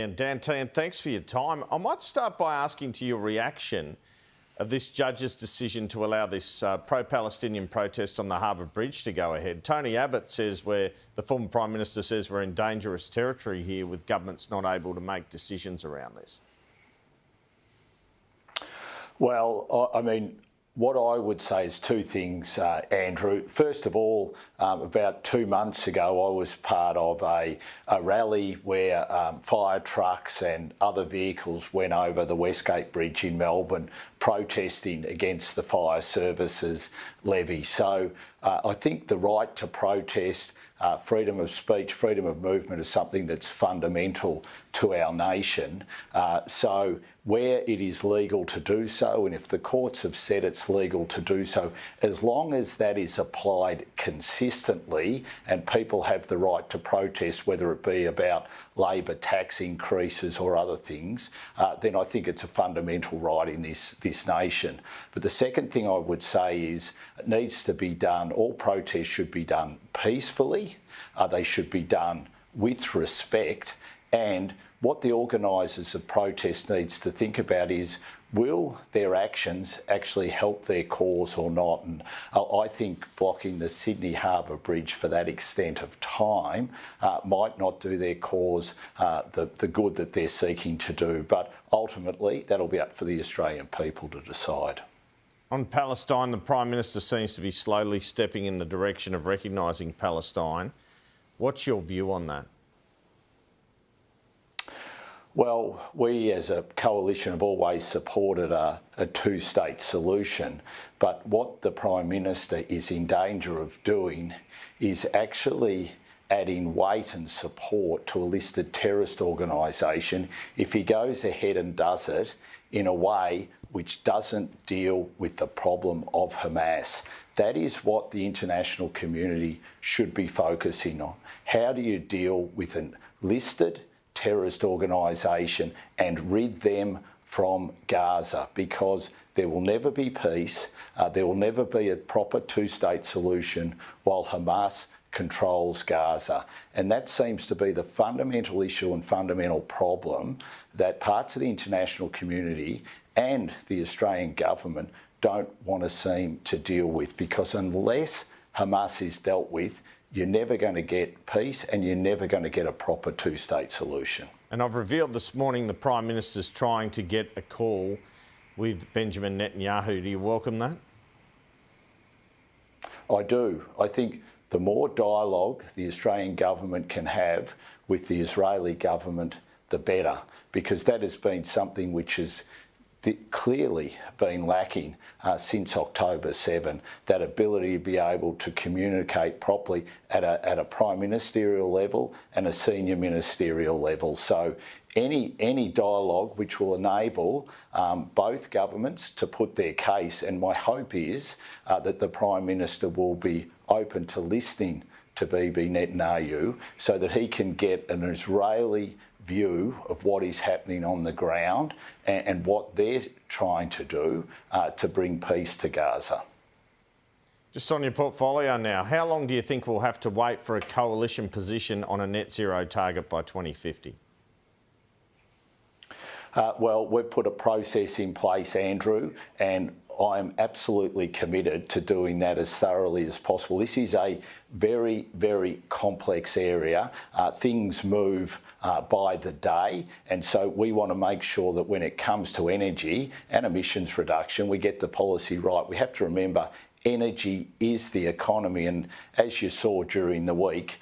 And Dan Tehan, thanks for your time. I might start by asking to your reaction of this judge's decision to allow this pro-Palestinian protest on the Harbour Bridge to go ahead. Tony Abbott says the former Prime Minister says we're in dangerous territory here with governments not able to make decisions around this. Well, I mean, what I would say is two things, Andrew. First of all, about 2 months ago, I was part of a rally where fire trucks and other vehicles went over the Westgate Bridge in Melbourne protesting against the fire services levy. So I think the right to protest, freedom of speech, freedom of movement is something that's fundamental to our nation. So where it is legal to do so, and if the courts have said it's legal to do so, as long as that is applied consistently and people have the right to protest, whether it be about Labor tax increases or other things, then I think it's a fundamental right in this nation. But the second thing I would say is it needs to be done, all protests should be done peacefully, they should be done with respect, and what the organisers of protests needs to think about is, will their actions actually help their cause or not? And I think blocking the Sydney Harbour Bridge for that extent of time might not do their cause the good that they're seeking to do. But ultimately, that'll be up for the Australian people to decide. On Palestine, the Prime Minister seems to be slowly stepping in the direction of recognising Palestine. What's your view on that? Well, we as a coalition have always supported a two-state solution, but what the Prime Minister is in danger of doing is actually adding weight and support to a listed terrorist organisation if he goes ahead and does it in a way which doesn't deal with the problem of Hamas. That is what the international community should be focusing on. How do you deal with a listed terrorist organisation and rid them from Gaza? Because there will never be peace, there will never be a proper two-state solution while Hamas controls Gaza. And that seems to be the fundamental issue and fundamental problem that parts of the international community and the Australian government don't want to seem to deal with, because unless Hamas is dealt with, you're never going to get peace and you're never going to get a proper two-state solution. And I've revealed this morning the Prime Minister's trying to get a call with Benjamin Netanyahu. Do you welcome that? I do. I think the more dialogue the Australian government can have with the Israeli government, the better, because that has been something which has clearly been lacking since October 7, that ability to be able to communicate properly at a prime ministerial level and a senior ministerial level. So any dialogue which will enable both governments to put their case, and my hope is that the Prime Minister will be open to listening to Bibi Netanyahu so that he can get an Israeli view of what is happening on the ground and what they're trying to do to bring peace to Gaza. Just on your portfolio now, how long do you think we'll have to wait for a coalition position on a net zero target by 2050? Well, we've put a process in place, Andrew, and I'm absolutely committed to doing that as thoroughly as possible. This is a very, very complex area. Things move by the day, and so we want to make sure that when it comes to energy and emissions reduction, we get the policy right. We have to remember energy is the economy, and as you saw during the week,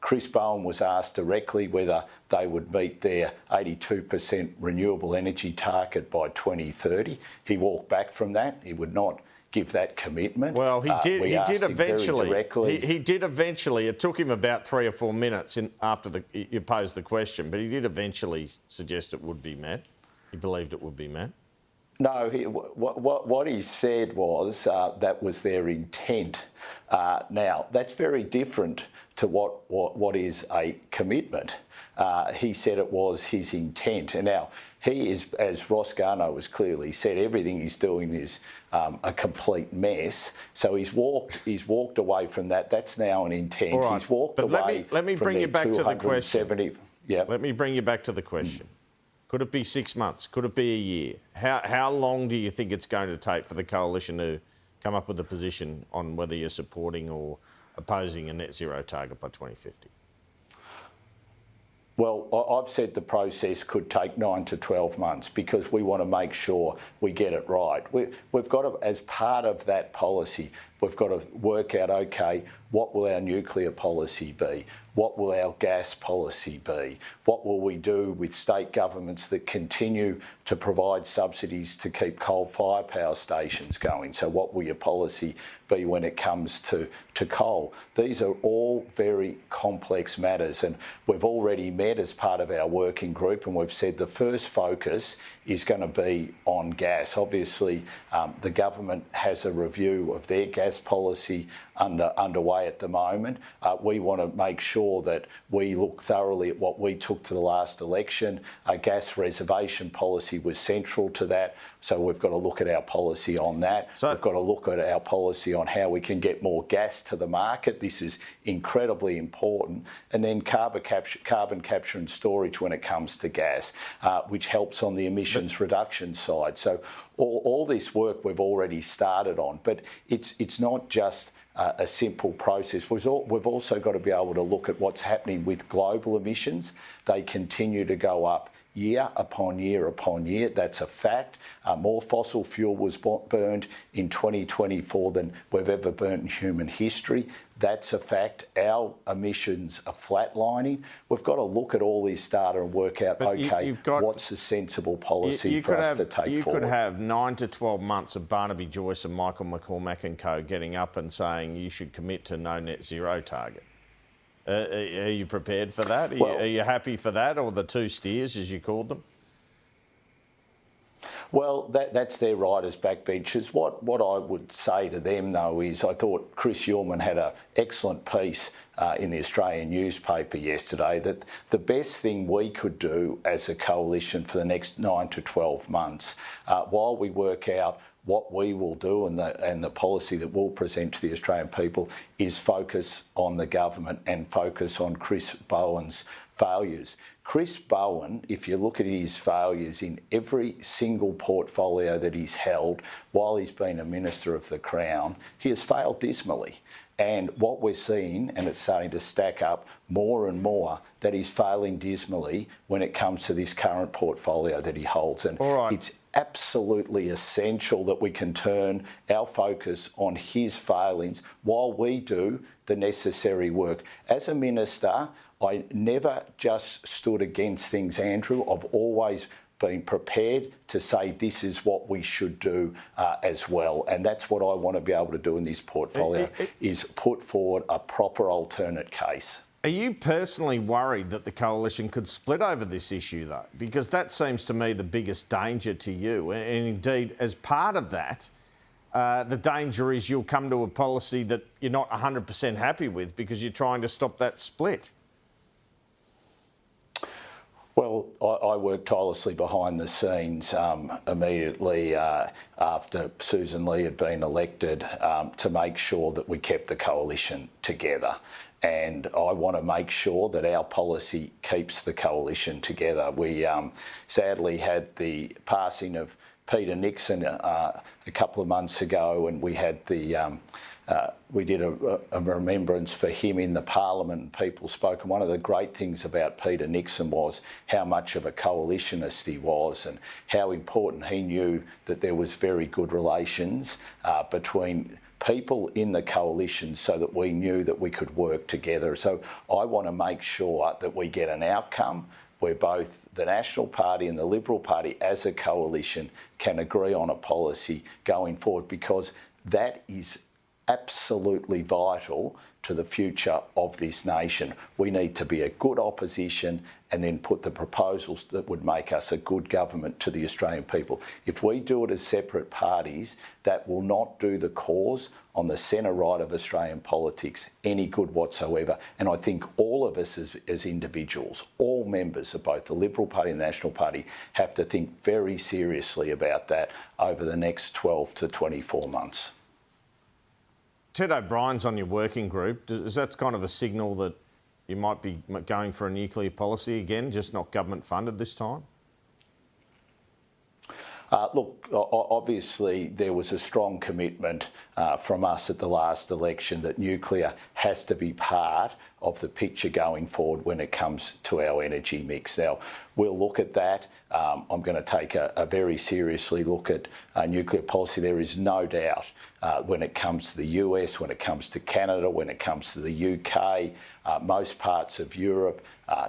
Chris Bowen was asked directly whether they would meet their 82% renewable energy target by 2030. He walked back from that. He would not give that commitment. Well, he did eventually. He did eventually. It took him about 3 or 4 minutes after you posed the question, but he did eventually suggest it would be met. He believed it would be met. No, what he said was that was their intent. Now, that's very different to what is a commitment. He said it was his intent. And now, he is, as Ross Garnaut has clearly said, everything he's doing is a complete mess. So he's walked away from that. That's now an intent. All right. He's walked away let me bring you back to the question. Yeah. Let me bring you back to the question. Could it be 6 months? Could it be a year? How long do you think it's going to take for the coalition to come up with a position on whether you're supporting or opposing a net zero target by 2050? Well, I've said the process could take 9 to 12 months because we want to make sure we get it right. We've got to, as part of that policy, we've got to work out, OK, what will our nuclear policy be? What will our gas policy be? What will we do with state governments that continue to provide subsidies to keep coal-fired power stations going? So what will your policy be when it comes to coal? These are all very complex matters, and we've already met as part of our working group, and we've said the first focus is going to be on gas. Obviously, the government has a review of their gas policy underway at the moment. We want to make sure that we look thoroughly at what we took to the last election. A gas reservation policy was central to that, so we've got to look at our policy on that. We've got to look at our policy on how we can get more gas to the market. This is incredibly important. And then carbon capture and storage when it comes to gas, which helps on the emissions reduction side. So all this work we've already started on, but it's not just a simple process. We've also got to be able to look at what's happening with global emissions. They continue to go up year upon year upon year. That's a fact. More fossil fuel was burned in 2024 than we've ever burnt in human history. That's a fact. Our emissions are flatlining. We've got to look at all this data and work out, what's a sensible policy for us to take forward. You could have 9 to 12 months of Barnaby Joyce and Michael McCormack and co getting up and saying you should commit to no net zero target. Are you prepared for that? Are you happy for that, or the two steers, as you called them? Well, that's their right as backbenchers. What I would say to them, though, is I thought Chris Uhlmann had an excellent piece in the Australian newspaper yesterday that the best thing we could do as a coalition for the next 9 to 12 months, while we work out what we will do and the policy that we'll present to the Australian people, is focus on the government and focus on Chris Bowen's failures. Chris Bowen, if you look at his failures in every single portfolio that he's held while he's been a Minister of the Crown, he has failed dismally. And what we're seeing, and it's starting to stack up more and more, that he's failing dismally when it comes to this current portfolio that he holds. And it's absolutely essential that we can turn our focus on his failings while we do the necessary work. As a minister, I never just stood against things, Andrew. I've always been prepared to say this is what we should do as well. And that's what I want to be able to do in this portfolio, is put forward a proper alternate case. Are you personally worried that the coalition could split over this issue, though? Because that seems to me the biggest danger to you. And indeed, as part of that, the danger is you'll come to a policy that you're not 100% happy with because you're trying to stop that split. Well, I worked tirelessly behind the scenes immediately after Susan Lee had been elected to make sure that we kept the coalition together. And I want to make sure that our policy keeps the coalition together. We sadly had the passing of Peter Nixon a couple of months ago, and we had we did a remembrance for him in the Parliament. People spoke, and one of the great things about Peter Nixon was how much of a coalitionist he was and how important he knew that there was very good relations between people in the coalition so that we knew that we could work together. So I want to make sure that we get an outcome where both the National Party and the Liberal Party as a coalition can agree on a policy going forward, because that is absolutely vital to the future of this nation. We need to be a good opposition and then put the proposals that would make us a good government to the Australian people. If we do it as separate parties, that will not do the cause on the centre-right of Australian politics any good whatsoever. And I think all of us as individuals, all members of both the Liberal Party and the National Party, have to think very seriously about that over the next 12 to 24 months. Ted O'Brien's on your working group. Is that kind of a signal that you might be going for a nuclear policy again, just not government funded this time? Look, obviously there was a strong commitment from us at the last election that nuclear has to be part of the picture going forward when it comes to our energy mix. Now, we'll look at that. I'm going to take a very seriously look at nuclear policy. There is no doubt when it comes to the US, when it comes to Canada, when it comes to the UK, most parts of Europe,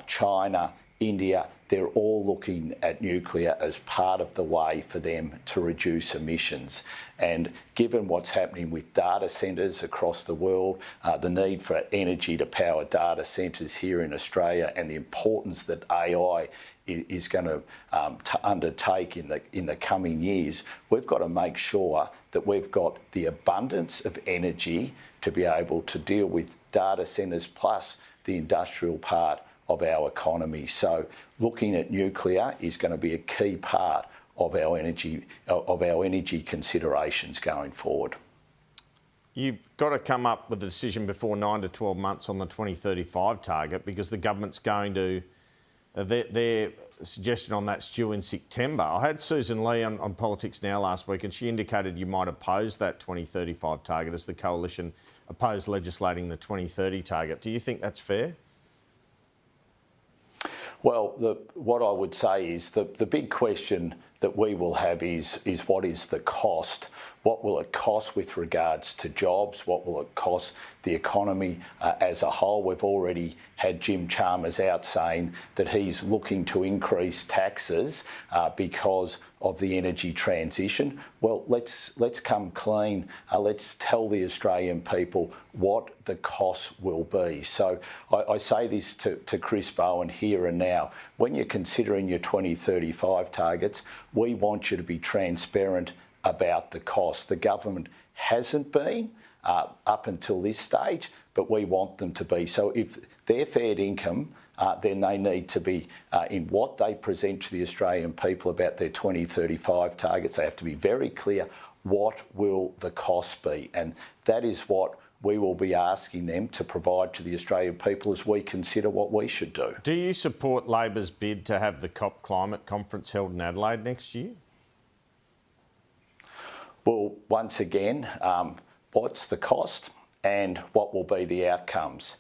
China, India, they're all looking at nuclear as part of the way for them to reduce emissions. And given what's happening with data centres across the world, the need for energy to power data centres here in Australia, and the importance that AI is going to undertake in the coming years, we've got to make sure that we've got the abundance of energy to be able to deal with data centres plus the industrial part of our economy. So looking at nuclear is going to be a key part of our energy considerations going forward. You've got to come up with a decision before 9 to 12 months on the 2035 target, because the government's going to, their suggestion on that's due in September. I had Susan Lee on Politics Now last week, and she indicated you might oppose that 2035 target as the coalition opposed legislating the 2030 target. Do you think that's fair? Well, what I would say is the big question that we will have is what is the cost? What will it cost with regards to jobs? What will it cost the economy as a whole? We've already had Jim Chalmers out saying that he's looking to increase taxes because of the energy transition. Well, let's come clean. Let's tell the Australian people what the costs will be. So I say this to Chris Bowen here and now. When you're considering your 2035 targets, we want you to be transparent about the cost. The government hasn't been up until this stage, but we want them to be. So if they're fair income, then they need to be in what they present to the Australian people about their 2035 targets. They have to be very clear, what will the cost be? And that is what we will be asking them to provide to the Australian people as we consider what we should do. Do you support Labor's bid to have the COP climate conference held in Adelaide next year? Well, once again, what's the cost and what will be the outcomes?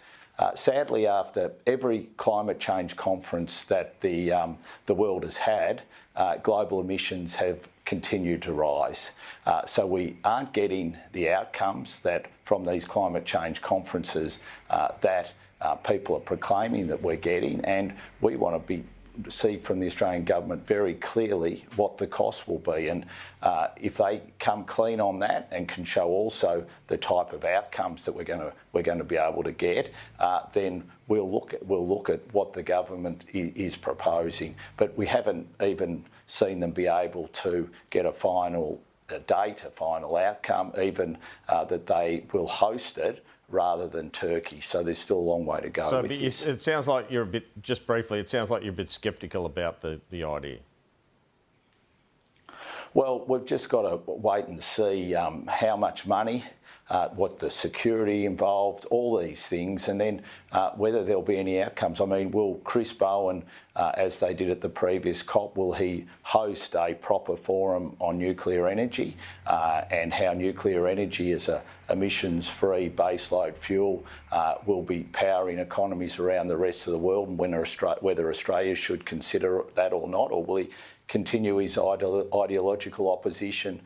Sadly, after every climate change conference that the world has had, global emissions have continued to rise. So we aren't getting the outcomes that from these climate change conferences that people are proclaiming that we're getting, and we want to see from the Australian government very clearly what the cost will be, and if they come clean on that and can show also the type of outcomes that we're going to be able to get, then we'll look at what the government is proposing. But we haven't even seen them be able to get a final date, a final outcome, even that they will host it rather than Turkey. So there's still a long way to go. So with this. It sounds like you're a bit, just briefly, it sounds like you're a bit sceptical about the idea. Well, we've just got to wait and see how much money, what the security involved, all these things, and then whether there'll be any outcomes. I mean, will Chris Bowen, as they did at the previous COP, will he host a proper forum on nuclear energy and how nuclear energy as a emissions-free baseload fuel will be powering economies around the rest of the world, and whether Australia should consider that or not, or will he continue his ideological opposition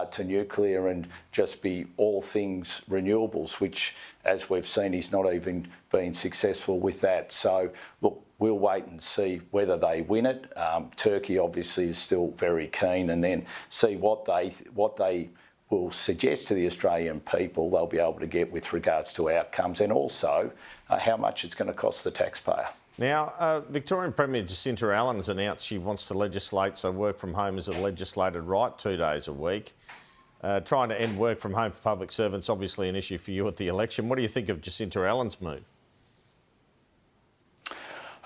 to nuclear and just be all things renewables, which, as we've seen, he's not even been successful with that. So, look, we'll wait and see whether they win it. Turkey obviously is still very keen, and then see what they will suggest to the Australian people they'll be able to get with regards to outcomes, and also how much it's going to cost the taxpayer. Now, Victorian Premier Jacinta Allen has announced she wants to legislate so work from home is a legislated right 2 days a week. Trying to end work from home for public servants, obviously an issue for you at the election. What do you think of Jacinta Allen's move?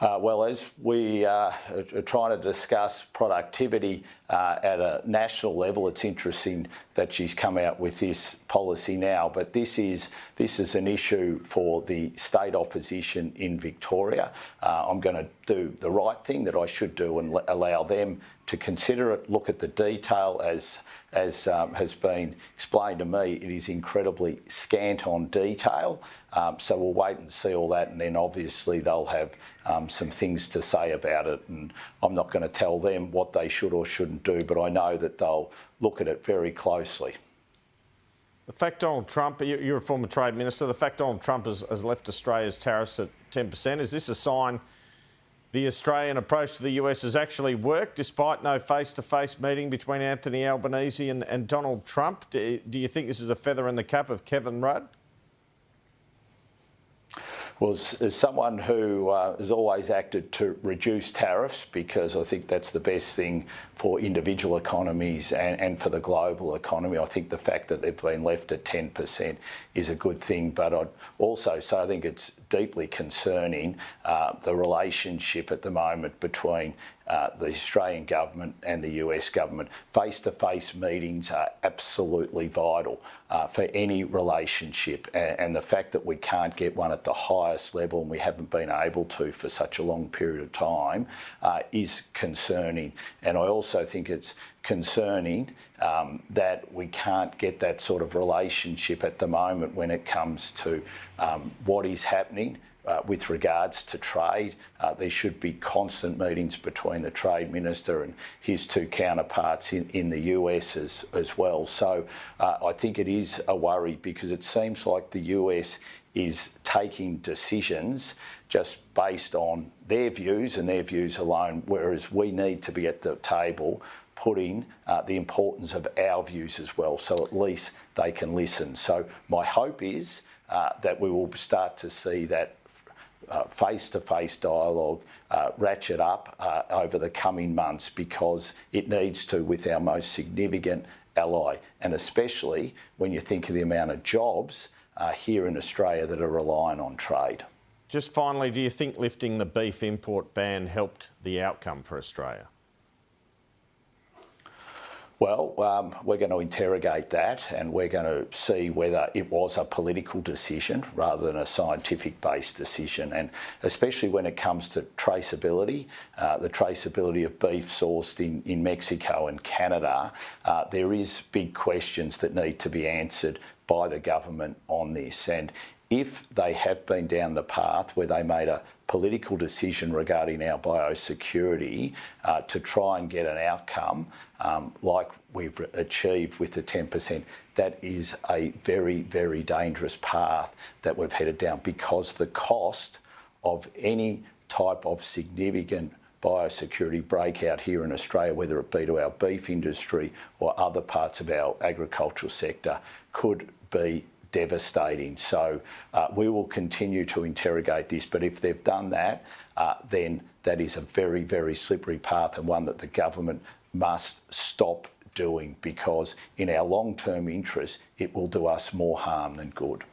Well, as we are trying to discuss productivity at a national level, it's interesting that she's come out with this policy now. But this is an issue for the state opposition in Victoria. I'm going to do the right thing that I should do and allow them to consider it, look at the detail. As has been explained to me, it is incredibly scant on detail. So we'll wait and see all that, and then obviously they'll have some things to say about it. And I'm not going to tell them what they should or shouldn't do, but I know that they'll look at it very closely. The fact Donald Trump, you're a former trade minister, the fact Donald Trump has left Australia's tariffs at 10%, is this a sign the Australian approach to the US has actually worked despite no face-to-face meeting between Anthony Albanese and Donald Trump? Do you think this is a feather in the cap of Kevin Rudd? Well, as someone who has always acted to reduce tariffs, because I think that's the best thing for individual economies and for the global economy, I think the fact that they've been left at 10% is a good thing. But I'd also say I think it's deeply concerning, the relationship at the moment between the Australian government and the US government. Face-to-face meetings are absolutely vital for any relationship, and the fact that we can't get one at the highest level, and we haven't been able to for such a long period of time, is concerning. And I also think it's concerning that we can't get that sort of relationship at the moment when it comes to what is happening with regards to trade. There should be constant meetings between the Trade Minister and his two counterparts in the US as well. So I think it is a worry, because it seems like the US is taking decisions just based on their views and their views alone, whereas we need to be at the table putting the importance of our views as well, so at least they can listen. So my hope is that we will start to see that face-to-face dialogue ratchet up over the coming months, because it needs to with our most significant ally, and especially when you think of the amount of jobs here in Australia that are relying on trade. Just finally, do you think lifting the beef import ban helped the outcome for Australia? Well, we're going to interrogate that, and we're going to see whether it was a political decision rather than a scientific-based decision. And especially when it comes to traceability, the traceability of beef sourced in Mexico and Canada, there is big questions that need to be answered by the government on this. And if they have been down the path where they made a political decision regarding our biosecurity to try and get an outcome like we've achieved with the 10%, that is a very, very dangerous path that we've headed down, because the cost of any type of significant biosecurity breakout here in Australia, whether it be to our beef industry or other parts of our agricultural sector, could be devastating. So we will continue to interrogate this, but if they've done that, then that is a very, very slippery path, and one that the government must stop doing, because in our long-term interest, it will do us more harm than good.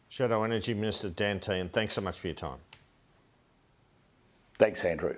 Shadow Energy Minister Dan Tehan, thanks so much for your time. Thanks, Andrew.